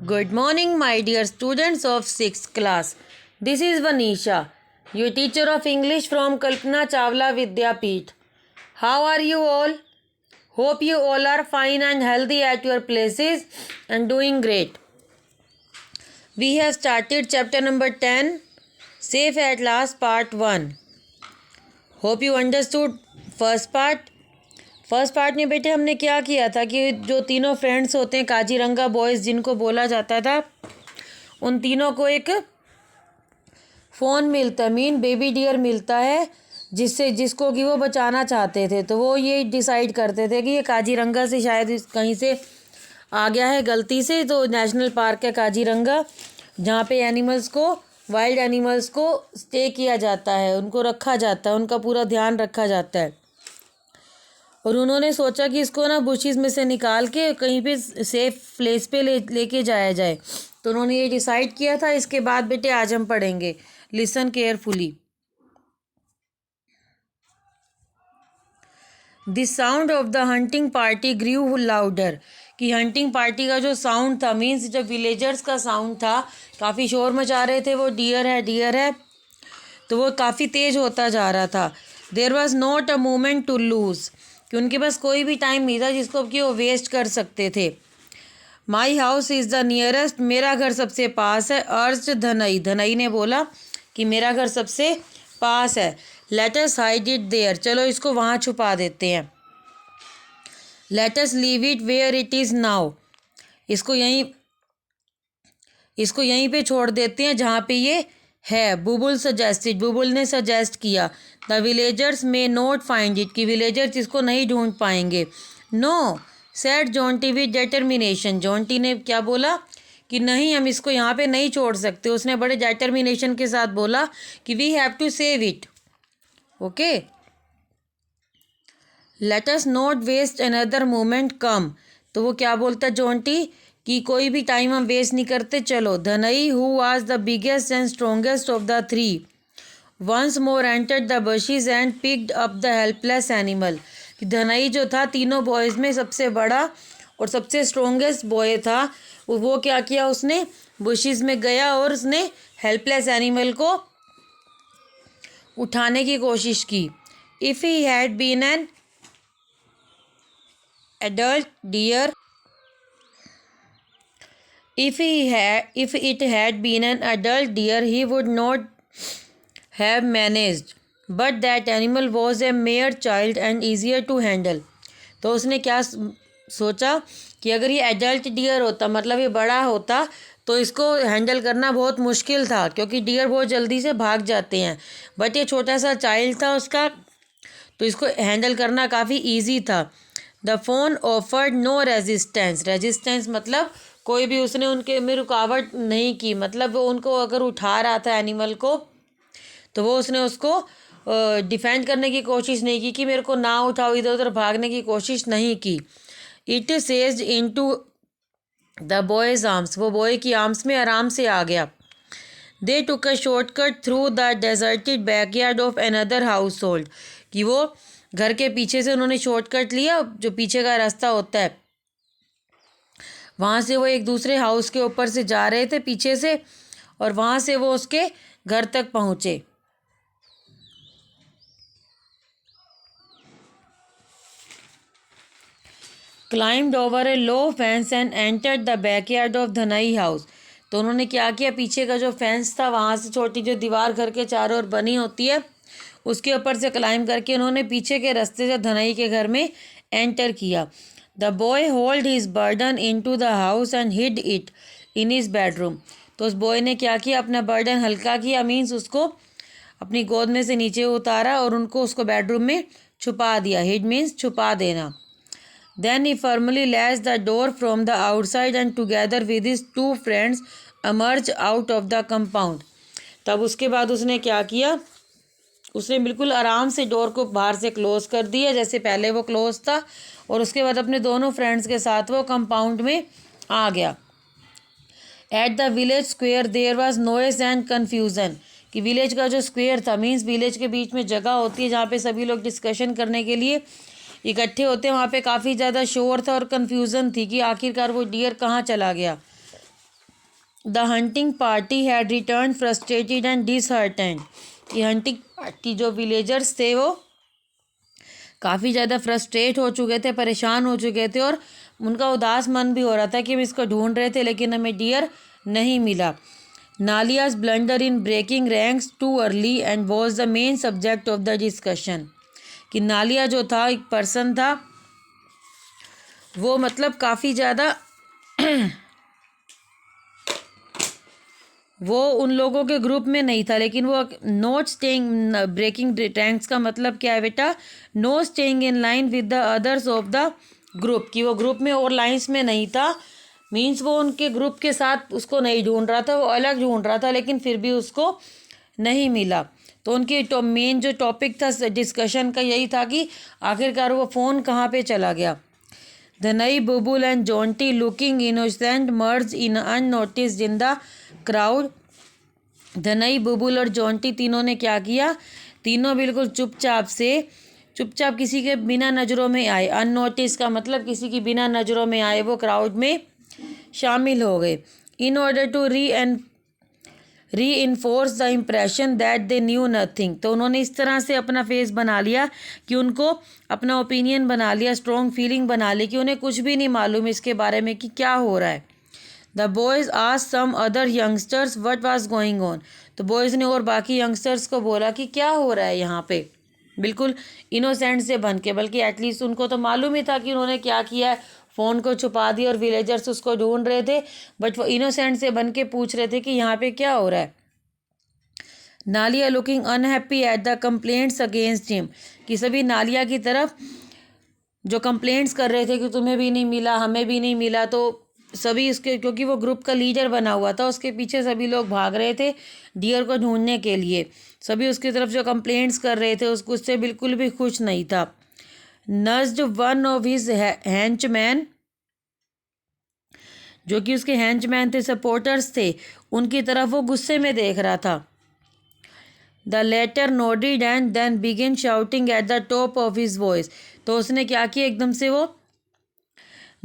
Good morning, my dear students of 6th class. This is Vanisha, your teacher of English from Kalpana Chawla Vidyapeeth. How are you all? Hope you all are fine and healthy at your places and doing great. We have started chapter number 10, Safe at Last, part 1. Hope you understood first part. First part में बेटे हमने क्या किया था कि जो तीनों friends होते हैं काजीरंगा बॉयज़ जिनको बोला जाता था, उन तीनों को एक फ़ोन मिलता बेबी डियर मिलता है जिसको कि वो बचाना चाहते थे। तो वो ये डिसाइड करते थे कि ये काजीरंगा से शायद कहीं से आ गया है गलती से। तो नेशनल पार्क है काजीरंगा, जहाँ पे एनिमल्स को, वाइल्ड एनिमल्स को स्टे किया जाता है, उनको रखा जाता है, उनका पूरा ध्यान रखा जाता है। और उन्होंने सोचा कि इसको ना बुशेस में से निकाल के कहीं पे सेफ प्लेस पे लेके जाया जाए। तो उन्होंने ये डिसाइड किया था। इसके बाद बेटे आज हम पढ़ेंगे, listen carefully. The sound of the hunting party grew louder, कि हंटिंग पार्टी का जो साउंड था, मीन्स जब विलेजर्स का साउंड था, काफ़ी शोर मचा रहे थे, वो डियर है, तो वो काफ़ी तेज़ होता जा रहा था। There was not a moment to lose, कि उनके पास कोई भी टाइम नहीं था जिसको कि वो वेस्ट कर सकते थे। My house is the nearest, मेरा घर सबसे पास है। अर्ज धनई ने बोला कि मेरा घर सबसे पास है। Let us hide it there, चलो इसको वहाँ छुपा देते हैं। Let us leave it where it is now, इसको यहीं पे छोड़ देते हैं जहाँ पे ये है। बुबुल सजेस्टेड, बुबुल ने सजेस्ट किया। The villagers may not find it, कि विलेजर्स इसको नहीं ढूंढ पाएंगे। No said Jonty with determination, Jonty ने क्या बोला कि नहीं, हम इसको यहाँ पे नहीं छोड़ सकते। उसने बड़े डिटर्मिनेशन के साथ बोला कि we have to save it. Okay, let us not waste another moment come, तो वो क्या बोलता जॉन्टी कि कोई भी टाइम हम वेस्ट नहीं करते, चलो। Dhanai who was the biggest and strongest of the three once more entered the bushes and picked up the helpless animal, कि धनई जो था तीनों बॉयज़ में सबसे बड़ा और सबसे स्ट्रोंगेस्ट बॉय था। वो क्या किया, उसने बुशीज में गया और उसने हेल्पलेस एनिमल को उठाने की कोशिश की। If he had been an adult deer, if it had been an adult deer, he would not have managed, but that animal was a mere child and easier to handle. तो उसने क्या सोचा कि अगर ये एडल्ट डियर होता, मतलब ये बड़ा होता, तो इसको हैंडल करना बहुत मुश्किल था, क्योंकि डियर बहुत जल्दी से भाग जाते हैं। बट ये छोटा सा चाइल्ड था उसका, तो इसको हैंडल करना काफ़ी ईजी था। The fawn offered no resistance मतलब कोई भी उसने उनके में रुकावट नहीं की, मतलब वो उनको अगर उठा रहा था एनिमल को, तो वो उसने उसको डिफेंड करने की कोशिश नहीं की कि मेरे को ना उठाओ, इधर उधर भागने की कोशिश नहीं की। It seized into the boy's arms, वो बॉय की आर्म्स में आराम से आ गया। They took a shortcut through the deserted backyard of another household, कि वो घर के पीछे से उन्होंने शॉर्टकट लिया, जो पीछे का रास्ता होता है, वहाँ से वो एक दूसरे हाउस के ऊपर से जा रहे थे पीछे से, और वहाँ से वो उसके घर तक पहुँचे। Climbed over a low fence and entered the backyard of Dhanai house, तो उन्होंने क्या किया, पीछे का जो फेंस था, वहाँ से छोटी जो दीवार घर के चारों ओर बनी होती है, उसके ऊपर से क्लाइम करके उन्होंने पीछे के रास्ते से धनई के घर में एंटर किया। The boy hold his burden into the house and hid it in his bedroom, तो उस बॉय ने क्या किया, अपना बर्डन हल्का किया, मीन्स उसको अपनी गोद में से नीचे उतारा और उनको उसको बेडरूम में छुपा दिया। हिड मीन्स छुपा देना। Then he firmly latch the door from the outside and together with his two friends emerge out of the compound, तब उसके बाद उसने क्या किया, उसने बिल्कुल आराम से डोर को बाहर से क्लोज़ कर दिया जैसे पहले वो क्लोज था, और उसके बाद अपने दोनों फ्रेंड्स के साथ वो कंपाउंड में आ गया। At the village square there was noise and confusion, कि विलेज का जो स्क्वेयर था, मीन्स विलेज के बीच में जगह होती है जहाँ पे सभी लोग डिस्कशन करने के लिए इकट्ठे होते हैं, वहाँ पे काफ़ी ज़्यादा शोर था और कन्फ्यूज़न थी कि आखिरकार वो डियर कहाँ चला गया। The hunting party had returned frustrated and disheartened. ये हंटिंग पार्टी जो विलेजर्स थे वो काफ़ी ज़्यादा फ्रस्ट्रेट हो चुके थे, परेशान हो चुके थे और उनका उदास मन भी हो रहा था कि हम इसको ढूंढ रहे थे लेकिन हमें डियर नहीं मिला। Nalia's blunder in breaking ranks too early and was the main subject of the discussion. कि नालिया जो था एक पर्सन था, वो मतलब काफ़ी ज़्यादा वो उन लोगों के ग्रुप में नहीं था, लेकिन वो नॉट स्टेइंग ब्रेकिंग रैंक्स का मतलब क्या है बेटा, know staying in line with the others of the group. कि वो ग्रुप में और लाइंस में नहीं था, मीन्स वो उनके ग्रुप के साथ उसको नहीं ढूंढ रहा था, वो अलग ढूंढ रहा था, लेकिन फिर भी उसको नहीं मिला। तो उनकी मेन जो टॉपिक था डिस्कशन का यही था कि आखिरकार वो फ़ोन कहाँ पे चला गया। Dhanai Bubul and Jonty looking innocent merged in unnoticed in the crowd. Dhanai Bubul और जॉन्टी तीनों ने क्या किया, तीनों बिल्कुल चुपचाप किसी के बिना नज़रों में आए। अननोटिस का मतलब किसी की बिना नज़रों में आए, वो क्राउड में शामिल हो गए। In order to reinforce the impression that they knew nothing. तो उन्होंने इस तरह से अपना फेस बना लिया कि उनको अपना ओपिनियन बना लिया, स्ट्रॉन्ग फीलिंग बना ली कि उन्हें कुछ भी नहीं मालूम इसके बारे में कि क्या हो रहा है। The boys asked some other youngsters what was going on. तो बॉयज़ ने और बाकी यंगस्टर्स को बोला कि क्या हो रहा है यहाँ पे, बिल्कुल इनोसेंट से बन के, बल्कि एटलीस्ट उनको तो मालूम ही था कि उन्होंने क्या किया है, फ़ोन को छुपा दिया और विलेजर्स उसको ढूंढ रहे थे, बट वो इनोसेंट से बन के पूछ रहे थे कि यहाँ पे क्या हो रहा है। Nalia looking unhappy at the complaints against him. कि सभी नालिया की तरफ जो कंप्लेंट्स कर रहे थे कि तुम्हें भी नहीं मिला, हमें भी नहीं मिला, तो सभी उसके, क्योंकि वो ग्रुप का लीडर बना हुआ था, उसके पीछे सभी लोग भाग रहे थे डियर को ढूंढने के लिए। सभी उसकी तरफ जो कंप्लेंट्स कर रहे थे उससे बिल्कुल भी खुश नहीं था। नज्ड वन ऑफ हिज हैंचमैन, जो कि उसके हैंचमैन थे, सपोर्टर्स थे, उनकी तरफ वो गुस्से में देख रहा था। The latter nodded and then begin shouting at the top of his voice. तो उसने क्या किया, एकदम से वो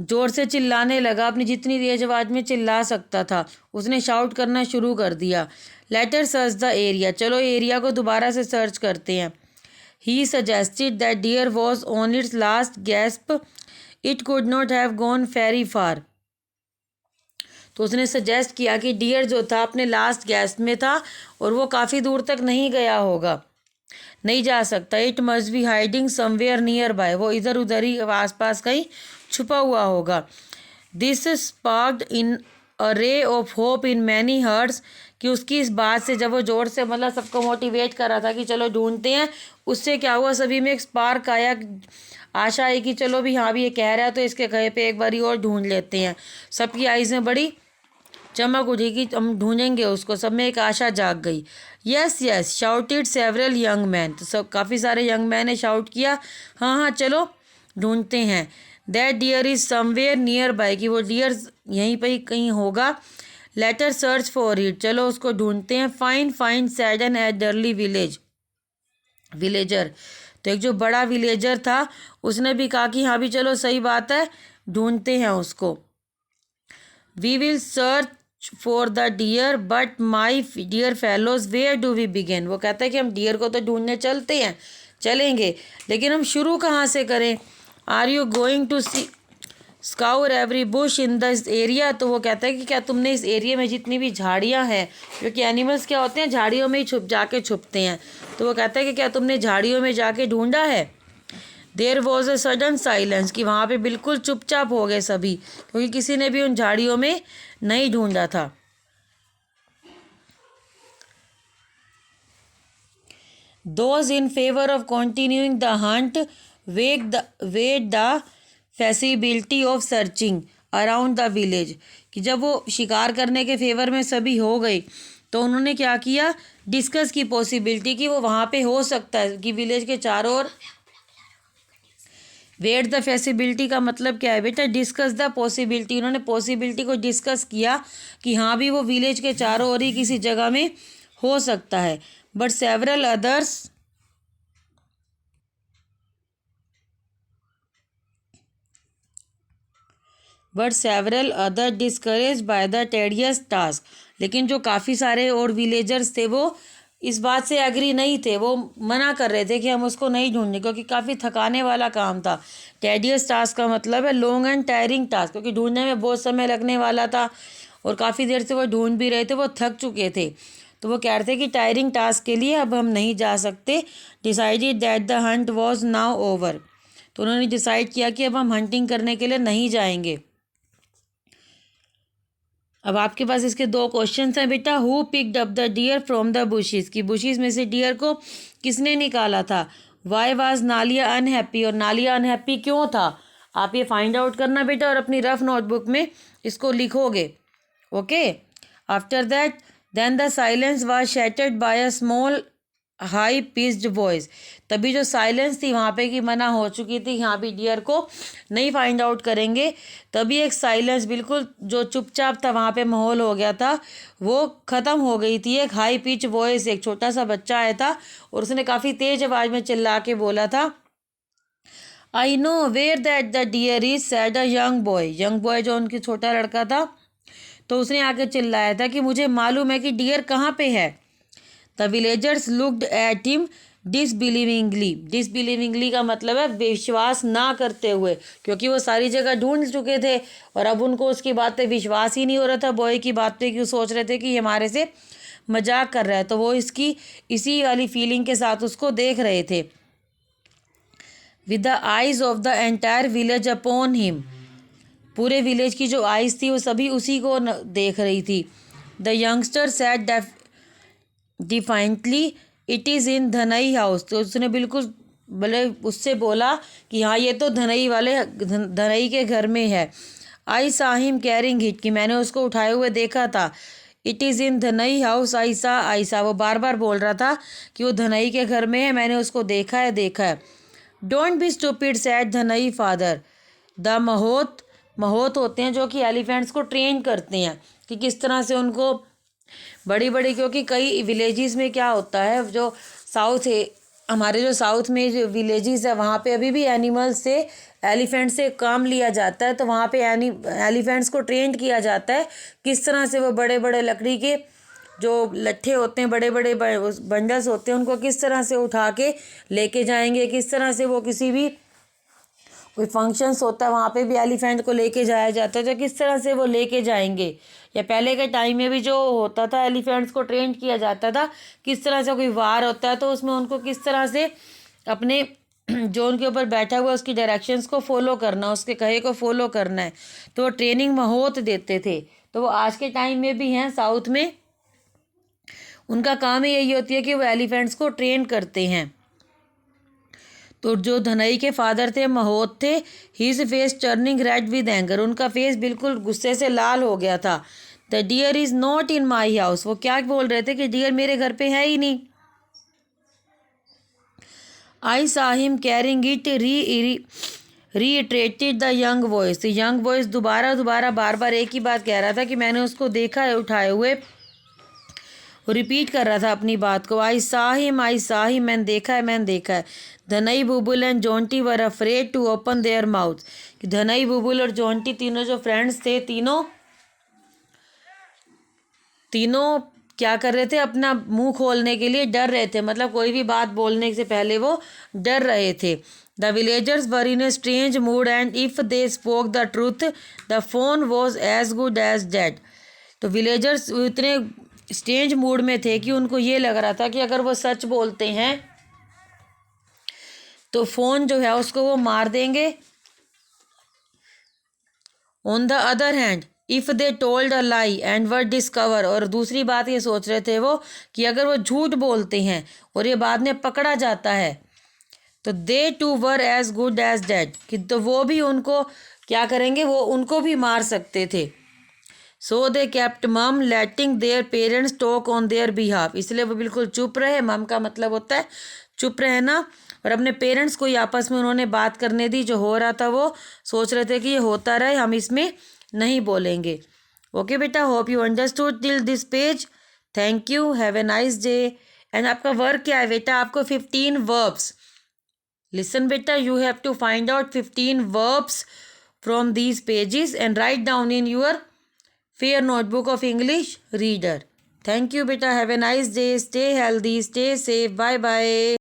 जोर से चिल्लाने लगा, अपनी जितनी तेज आवाज़ में चिल्ला सकता था उसने शाउट करना शुरू कर दिया। लेटर सर्च द एरिया, चलो एरिया को दोबारा से सर्च करते हैं। He suggested that deer was on its last gasp, it could not have gone very far. तो उसने सजेस्ट किया कि डियर जो था अपने लास्ट गैस्प में था और वो काफ़ी दूर तक नहीं गया होगा, नहीं जा सकता। It must be hiding somewhere near by, वो इधर उधर ही आसपास कहीं छुपा हुआ होगा। This sparked in a ray of hope in many hearts. कि उसकी इस बात से, जब वो जोर से मतलब सबको मोटिवेट कर रहा था कि चलो ढूंढते हैं, उससे क्या हुआ, सभी में एक स्पार्क आया, आशा आई कि चलो भी हाँ भी ये कह रहा है तो इसके कहे पे एक बारी और ढूंढ लेते हैं। सबकी आईज में बड़ी चमक उठी कि हम ढूंढेंगे उसको, सब में एक आशा जाग गई। Yes yes shouted several young man. तो सब काफ़ी सारे यंग मैन ने शाउट किया, हाँ हाँ चलो ढूंढते हैं। That deer is somewhere nearby, कि वो डियर यहीं पर ही कहीं होगा। लेटर सर्च फॉर इट, चलो उसको ढूंढते हैं। Fine fine said an elderly villager. तो एक जो बड़ा विलेजर था उसने भी कहा कि हाँ भी चलो सही बात है, ढूंढते हैं उसको। We will search for the deer but my dear fellows where do we begin. वो कहता है कि हम डियर को तो ढूंढने चलेंगे, लेकिन हम शुरू कहाँ से करें। Are you going to scour every bush in this area. तो वो कहता है कि क्या तुमने इस एरिया में जितनी भी झाड़ियाँ हैं, क्योंकि एनिमल्स क्या होते हैं झाड़ियों में ही छुपते हैं, तो वो कहता है कि क्या तुमने झाड़ियों में जाके ढूंढा है। There was a sudden silence, कि वहाँ पे बिल्कुल चुपचाप हो गए सभी, क्योंकि किसी ने भी उन झाड़ियों में नहीं ढूंढा था। Those in favor of continuing the hunt weighed the feasibility of searching around the village। कि जब वो शिकार करने के फेवर में सभी हो गए तो उन्होंने क्या किया, डिस्कस की पॉसिबिलिटी कि वो वहाँ पे हो सकता है कि विलेज के चारों ओर। वेट द फेसिबिलिटी का मतलब क्या है बेटा, डिस्कस द पॉसिबिलिटी। उन्होंने पॉसिबिलिटी को डिस्कस किया कि हाँ भी वो विलेज के चारों ओर ही किसी जगह में हो सकता है। But several others but several other discourage by the tedious task. लेकिन जो काफ़ी सारे और विलेजर्स थे वो इस बात से एग्री नहीं थे, वो मना कर रहे थे कि हम उसको नहीं ढूंढें, क्योंकि काफ़ी थकाने वाला काम था। टेडियस टास्क का मतलब है लॉन्ग एंड टायरिंग टास्क, क्योंकि ढूंढने में बहुत समय लगने वाला था और काफ़ी देर से वो ढूंढ भी रहे थे, वो थक चुके थे। तो वो कह रहे थे कि टायरिंग टास्क के लिए अब हम नहीं जा सकते। Decided that the Hunt was now over. तो उन्होंने डिसाइड किया कि अब हम हंटिंग करने के लिए नहीं जाएंगे। अब आपके पास इसके दो क्वेश्चन हैं बेटा। Who picked up the dear from the bushes, की बुशेस में से डियर को किसने निकाला था। वाई वाज नालिया अनहैप्पी, और नालिया अनहैप्पी क्यों था। आप ये फाइंड आउट करना बेटा और अपनी रफ नोटबुक में इसको लिखोगे। Okay. After that then the silence was shattered by a small high pitched voice. तभी जो साइलेंस थी वहाँ पे कि मना हो चुकी थी, यहाँ भी डियर को नहीं फाइंड आउट करेंगे, तभी एक साइलेंस, बिल्कुल जो चुपचाप था वहाँ पे माहौल हो गया था, वो ख़त्म हो गई थी। एक हाई पिच वॉइस, एक छोटा सा बच्चा आया था और उसने काफ़ी तेज़ आवाज़ में चिल्ला के बोला था, I know where that the deer is, said a young boy. Young boy जो उनकी छोटा लड़का था, तो उसने आके चिल्लाया था कि मुझे मालूम है कि डियर कहाँ पे है। The villagers looked at him disbelievingly. Disbelievingly का मतलब है विश्वास ना करते हुए, क्योंकि वो सारी जगह ढूंढ चुके थे और अब उनको उसकी बात पे विश्वास ही नहीं हो रहा था, बॉय की बात पे, कि सोच रहे थे कि ये हमारे से मजाक कर रहा है। तो वो इसकी इसी वाली फीलिंग के साथ उसको देख रहे थे। With the eyes of the entire village upon him. पूरे विलेज की जो आइज थी वो सभी उसी को देख रही थी। The youngster said defiantly, it is in Dhanai house. तो उसने बिल्कुल भले उससे बोला कि हाँ ये तो धनई वाले धनई के घर में है। आई सा हिम कैरिंग इट, कि मैंने उसको उठाए हुए देखा था। It is in Dhanai house आयसा, वो बार बार बोल रहा था कि वो धनई के घर में है, मैंने उसको देखा है देखा है। Don't be stupid said Dhanai father. The mahout, mahout होते हैं जो कि एलिफेंट्स को ट्रेन करते हैं कि किस तरह से उनको बड़ी बड़ी, क्योंकि कई विलेजेस में क्या होता है, जो साउथ है हमारे, जो साउथ में जो विलेजेस है वहाँ पे अभी भी एनिमल्स से, एलिफेंट से काम लिया जाता है। तो वहाँ पे एलिफेंट्स को ट्रेंड किया जाता है किस तरह से वो बड़े बड़े लकड़ी के जो लट्ठे होते हैं, बड़े बड़े बंडल्स होते हैं, उनको किस तरह से उठा के लेके जाएंगे, किस तरह से वो किसी भी कोई फंक्शंस होता है वहाँ पे भी एलिफेंट को लेके जाया जाता है, तो किस तरह से वो लेके जाएंगे। या पहले के टाइम में भी जो होता था एलिफेंट्स को ट्रेन किया जाता था, किस तरह से कोई वार होता है तो उसमें उनको किस तरह से अपने जो उनके ऊपर बैठा हुआ उसकी डायरेक्शंस को फॉलो करना, उसके कहे को फॉलो करना है, तो वो ट्रेनिंग महोत देते थे। तो वो आज के टाइम में भी हैं साउथ में, उनका काम ही यही होती है कि वो एलिफेंट्स को ट्रेन करते हैं। तो जो धनई के फादर थे महोत थे, his face turning red with anger, उनका फेस बिल्कुल गुस्से से लाल हो गया था। The deer is not in my house, वो क्या बोल रहे थे कि डियर मेरे घर पे है ही नहीं। I saw him carrying it reiterated the young voice. Young voice दोबारा दोबारा बार बार एक ही बात कह रहा था कि मैंने उसको देखा है उठाए हुए, रिपीट कर रहा था अपनी बात को। आई सा हिम, मैंने देखा है, मैंने देखा है। Dhanai Bubul and Jonty were afraid to open their mouth. कि धनई बुबुल और जॉन्टी तीनों जो फ्रेंड्स थे, तीनों क्या कर रहे थे, अपना मुंह खोलने के लिए डर रहे थे, मतलब कोई भी बात बोलने से पहले वो डर रहे थे। The villagers were in a strange mood and if they spoke the truth the phone was as good as dead. तो विलेजर्स इतने स्ट्रेंज मूड में थे कि उनको ये लग रहा था कि अगर वो सच बोलते हैं तो फ़ोन जो है उसको वो मार देंगे। On the other hand if they told a lie and were discover, और दूसरी बात ये सोच रहे थे वो कि अगर वो झूठ बोलते हैं और ये बाद में पकड़ा जाता है तो they too were as good as dead, कि तो वो भी उनको क्या करेंगे, वो उनको भी मार सकते थे। सो they kept mum letting their parents talk on their behalf, इसलिए वो बिल्कुल चुप रहे। मम का मतलब होता है चुप रहना, और अपने पेरेंट्स को ही आपस में उन्होंने बात करने दी। जो हो रहा था वो सोच रहे थे कि ये होता रहे, हम इसमें नहीं बोलेंगे। ओके बेटा, hope you understood till this page. Thank you, have a nice day. And आपका वर्क क्या है बेटा, आपको 15 वर्ब्स, लिसन बेटा, you have to find out 15 verbs from these pages and write down in your fair notebook of English reader. Thank you, beta. Have a nice day. Stay healthy. Stay safe. Bye bye.